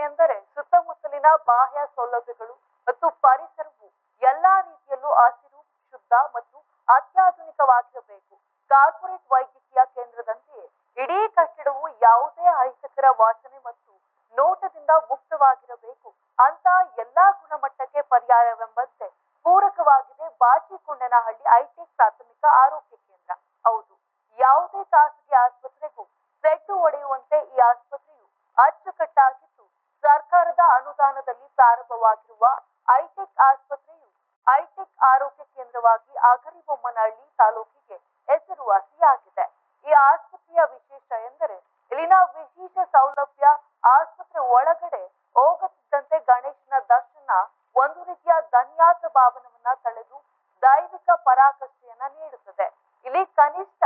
ಎಂದರೆ ಸುತ್ತಮುತ್ತಲಿನ ಬಾಹ್ಯ ಸೌಲಭ್ಯಗಳು ಮತ್ತು ಪರಿಸರವು ಎಲ್ಲಾ ರೀತಿಯಲ್ಲೂ ಹಸಿರು, ಶುದ್ಧ ಮತ್ತು ಅತ್ಯಾಧುನಿಕವಾಗಿರಬೇಕು. ಕಾರ್ಪೊರೇಟ್ ವೈದ್ಯಕೀಯ ಕೇಂದ್ರದಂತೆಯೇ ಇಡೀ ಕಟ್ಟಡವು ಯಾವುದೇ ಅಹಿತಕರ ವಾಸನೆ ಮತ್ತು ನೋಟದಿಂದ ಮುಕ್ತವಾಗಿರಬೇಕು ಅಂತ ಎಲ್ಲಾ ಗುಣಮಟ್ಟಕ್ಕೆ ಪರ್ಯಾಯವೆಂಬಂತೆ ಪೂರಕವಾಗಿದೆ ಬಾಚಿಕೊಂಡನಹಳ್ಳಿ ಹೈಟೆಕ್ ಪ್ರಾಥಮಿಕ ಆರೋಗ್ಯ ಕೇಂದ್ರ. ಹೌದು, ಯಾವುದೇ ಖಾಸಗಿ ಆಸ್ಪತ್ರೆಗೂ ಸೆಡ್ಡು ಹೊಡೆಯುವಂತೆ ಈ ಆಸ್ಪತ್ರೆಯು ಅಚ್ಚುಕಟ್ಟಾಗಿದ್ದು, ಸರ್ಕಾರದ ಅನುದಾನದಲ್ಲಿ ಪ್ರಾರಂಭವಾಗಿರುವ ಹೈಟೆಕ್ ಆಸ್ಪತ್ರೆಯು ಹೈಟೆಕ್ ಆರೋಗ್ಯ ಕೇಂದ್ರವಾಗಿ ಅಗರಿಬೊಮ್ಮನಹಳ್ಳಿ ತಾಲೂಕಿಗೆ ಹೆಸರುವಾಸಿಯಾಗಿದೆ. ಈ ಆಸ್ಪತ್ರೆಯ ವಿಶೇಷ ಎಂದರೆ ಇಲ್ಲಿನ ವಿಶೇಷ ಸೌಲಭ್ಯ. ಆಸ್ಪತ್ರೆ ಒಳಗಡೆ ಹೋಗುತ್ತಿದ್ದಂತೆ ಗಣೇಶನ ದರ್ಶನ ಒಂದು ರೀತಿಯ ಧನ್ಯಾಸ ಭಾವನವನ್ನ ತಳೆದು ದೈವಿಕ ಪರಾಕಾಷ್ಠೆಯನ್ನ ನೀಡುತ್ತದೆ. ಇಲ್ಲಿ ಕನಿಷ್ಠ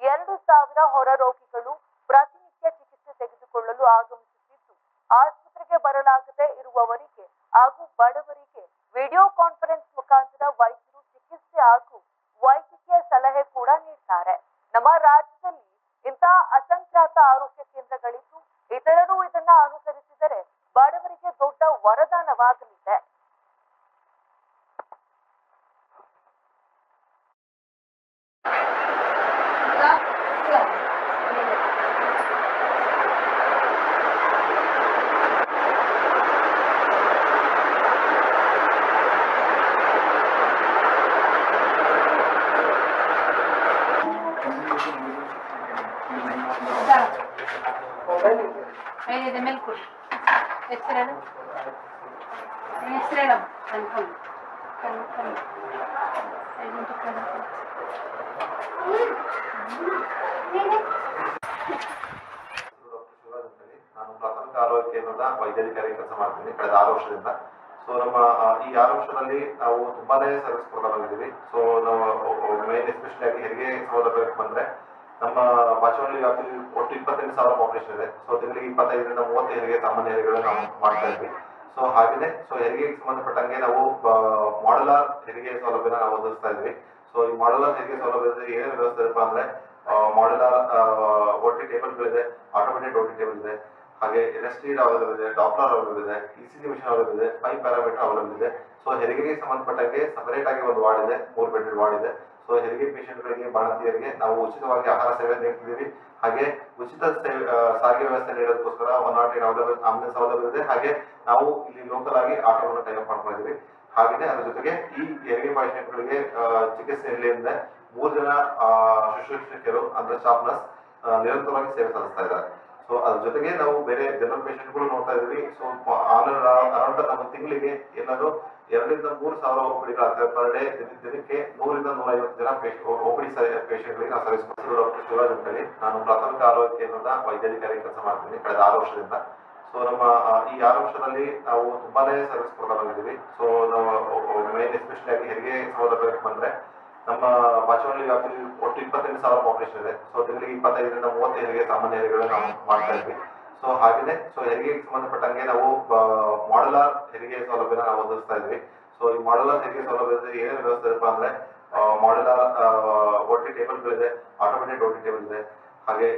2,000 ಹೊರ ರೋಗಿಗಳು ಪ್ರತಿನಿತ್ಯ ಚಿಕಿತ್ಸೆ ತೆಗೆದುಕೊಳ್ಳಲು ಆಗಮಿಸುತ್ತಿದ್ದು, ಆಸ್ಪತ್ರೆಗೆ ಬರಲಾಗದೆ ಇರುವವರಿಗೆ ಹಾಗೂ ಬಡವರಿಗೆ ವಿಡಿಯೋ ಕಾನ್ಫರೆನ್ಸ್ ಮುಖಾಂತರ ವೈದ್ಯರು ಚಿಕಿತ್ಸೆ ಹಾಗೂ ವೈದ್ಯಕೀಯ ಸಲಹೆ ಕೂಡ ನೀಡ್ತಾರೆ. ನಮ್ಮ ರಾಜ್ಯದಲ್ಲಿ ಇಂತಹ ಅಸಂಖ್ಯಾತ ಆರೋಗ್ಯ ಕೇಂದ್ರಗಳಿದ್ದು, ಇತರರು ಇದನ್ನ ಅನುಸರಿಸಿದರೆ ಬಡವರಿಗೆ ದೊಡ್ಡ ವರದಾನವಾಗಲಿದೆ. ನಾನು ಪ್ರಾಥಮಿಕ ಆರೋಗ್ಯ ಕೇಂದ್ರದ ವೈದ್ಯಾಧಿಕಾರಿ ಕೆಲಸ ಮಾಡ್ತೀನಿ ಕಳೆದ 6 ವರ್ಷದಿಂದ. ಸೊ ನಮ್ಮ ಈ 6 ವರ್ಷದಲ್ಲಿ ನಾವು ತುಂಬಾನೇ ಸರ್ವಿಸ್ ಕೊಡ್ತಾ ಬಂದಿದ್ದೀವಿ. ಸೊ ನಾವು ಮೇನ್ ಎಸ್ಪೆಷಲಿ ಆಗಿ ಹೆರಿಗೆ ಸೌಲಭ್ಯಕ್ಕೆ ಬಂದ್ರೆ ನಮ್ಮ ಬಾಚವಳ್ಳಿ ವ್ಯಾಪ್ತಿಯಲ್ಲಿ ಒಟ್ಟು 28,000 ಪಾಪ್ಯುಲೇಷನ್ ಇದೆ. ಸೊ ತಿಂಗಳಿಗೆ 25ರಿಂದ 30 ಹೆರಿಗೆ ಸಾಮಾನ್ಯ ಹೆರಿಗೆಗಳು ನಾವು ಮಾಡ್ತಾ ಇದ್ವಿ. ಸೊ ಹಾಗೆಯೇ ಹೆರಿಗೆಗೆ ಸಂಬಂಧಪಟ್ಟಂಗೆ ನಾವು ಮಾಡ್ಯುಲರ್ ಹೆರಿಗೆ ಸೌಲಭ್ಯನ ನಾವು ಒದಗಿಸ್ತಾ ಇದ್ವಿ. ಸೊ ಈ ಮಾಡ್ಯುಲರ್ ಹೆರಿಗೆ ಸೌಲಭ್ಯದಲ್ಲಿ ಏನೇನು ವ್ಯವಸ್ಥೆ ಇರಪ್ಪ ಅಂದ್ರೆ ಮಾಡ್ಯುಲರ್ OT ಟೇಬಲ್ಗಳಿದೆ, ಆಟೋಮೇಟೆಡ್ OT ಟೇಬಲ್ ಇದೆ, ಹಾಗೆ ಎನಸ್ಟೀಡ್ ಅವೈಲೇಬಲ್ ಇದೆ, ಡಾಪ್ಲರ್ ಅವೈಲೇಬಲ್ ಇದೆ, ECG ಮಿಷನ್ ಅವೈಲೇಬಲ್ ಇದೆ, 5 ಪ್ಯಾರಾಮೀಟರ್ ಅವೈಲೇಬಲ್ ಇದೆ. ಸೊ ಹೆರಿಗೆಗೆ ಸಂಬಂಧಪಟ್ಟಂಗೆ ಸಪರೇಟ್ ಆಗಿ ಒಂದು ವಾರ್ಡ್ ಇದೆ, 3 ಬೆಡ್ ವಾರ್ಡ್ ಇದೆ. ಸೊ ಹೆರಿಗೆ ಪೇಷಂಟ್ಗಳಿಗೆ, ಬಾಣಂತಿಯರಿಗೆ ನಾವು ಉಚಿತವಾಗಿ ಆಹಾರ ಸೇವೆ ನೀಡ್ತಿದ್ದೀವಿ. ಹಾಗೆ ಉಚಿತ ಸಾರಿಗೆ ವ್ಯವಸ್ಥೆ ನೀಡೋದಕ್ಕೋಸ್ಕರ 108 ಆಂಬುಲೆನ್ಸ್ ಅವೈಲೇಬಲ್ ಇದೆ. ಹಾಗೆ ನಾವು ಇಲ್ಲಿ ಲೋಕಲ್ ಆಗಿ ಆಟೋವನ್ನು ಟೈಅಪ್ ಮಾಡ್ಕೊಂಡಿದ್ದೀವಿ. ಹಾಗೆಯೇ ಅದ್ರ ಜೊತೆಗೆ ಈ ಹೆರಿಗೆ ಪೇಷಂಟ್ಗಳಿಗೆ ಚಿಕಿತ್ಸೆ ನೀಡಲಿಂದ 3 ಜನ ಶುಶ್ರೂಷಕರು ಅಂದ್ರೆ ಸ್ಟಾಫ್ ನರ್ಸ್ ನಿರಂತರವಾಗಿ ಸೇವೆ ಸಲ್ಲಿಸ್ತಾ ಇದ್ದಾರೆ. ಸೊ ಅದ್ರ ಜೊತೆಗೆ ನಾವು ಬೇರೆ ಜನರಲ್ ಪೇಷಂಟ್ಗಳು ನೋಡ್ತಾ ಇದ್ದೀವಿ. ಸೊ ಅರೌಂಡ್ ನಮ್ಮ ತಿಂಗಳಿಗೆ ಏನಾದ್ರು 2ರಿಂದ 3,000 OPDಗಳಾಗ್ತವೆ ಪರ್ ಡೇ. ದಿನಕ್ಕೆ 100ರಿಂದ 150 ಜನ OPD ಪೇಷಂಟ್ಗಳಿಗೆ ನಾವು ಸರ್ವಿಸ್ ಮಾಡ್ತೀವಿ. ಡಾಕ್ಟರ್ ಶಿವರಾಜ್ ಅಂತ ಹೇಳಿ, ನಾನು ಪ್ರಾಥಮಿಕ ಆರೋಗ್ಯ ಕೇಂದ್ರದ ವೈದ್ಯಾಧಿಕಾರಿ ಕೆಲಸ ಮಾಡ್ತೀನಿ ಕಳೆದ 6 ವರ್ಷದಿಂದ. ಸೊ ನಮ್ಮ ಈ 6 ವರ್ಷದಲ್ಲಿ ನಾವು ತುಂಬಾನೇ ಸರ್ವಿಸ್ ಕೊಡ್ತಾ ಬಂದಿದ್ದೀವಿ. ಸೊ ನಾವು ಮೇನ್ ಎಸ್ಪೆಷಲಿ ಆಗಿ ಹೆರಿಗೆ ಸೌಲಭ್ಯಕ್ಕೆ ಬಂದ್ರೆ ನಮ್ಮ ಬಾಚವಳ್ಳಿ ವ್ಯಾಪ್ತಿಯಲ್ಲಿ ಒಟ್ಟು 28,000 ಪಾಪ್ಯುಲೇಷನ್ ಇದೆ. ಸೊ ತಿಂಗಳಿಗೆ 25ರಿಂದ 30 ಹೆರಿಗೆ ಸಾಮಾನ್ಯ ಹೆರಿಗೆಗಳು ನಾವು ಮಾಡ್ತಾ ಇದ್ವಿ. ಸೊ ಹಾಗೆಯೇ ಹೆರಿಗೆಗೆ ಸಂಬಂಧಪಟ್ಟಂಗೆ ನಾವು ಮಾಡ್ಯುಲರ್ ಹೆರಿಗೆ ಸೌಲಭ್ಯನ ನಾವು ಒದಗಿಸ್ತಾ ಇದ್ವಿ. ಸೊ ಈ ಮಾಡ್ಯುಲರ್ ಹೆರಿಗೆ ಸೌಲಭ್ಯದಲ್ಲಿ ಏನೇನು ವ್ಯವಸ್ಥೆ ಇರಪ್ಪ ಅಂದ್ರೆ ಮಾಡ್ಯುಲರ್ OT ಟೇಬಲ್ಗಳಿದೆ, ಆಟೋಮೇಟೆಡ್ OT ಟೇಬಲ್ ಇದೆ, ಹಾಗೆ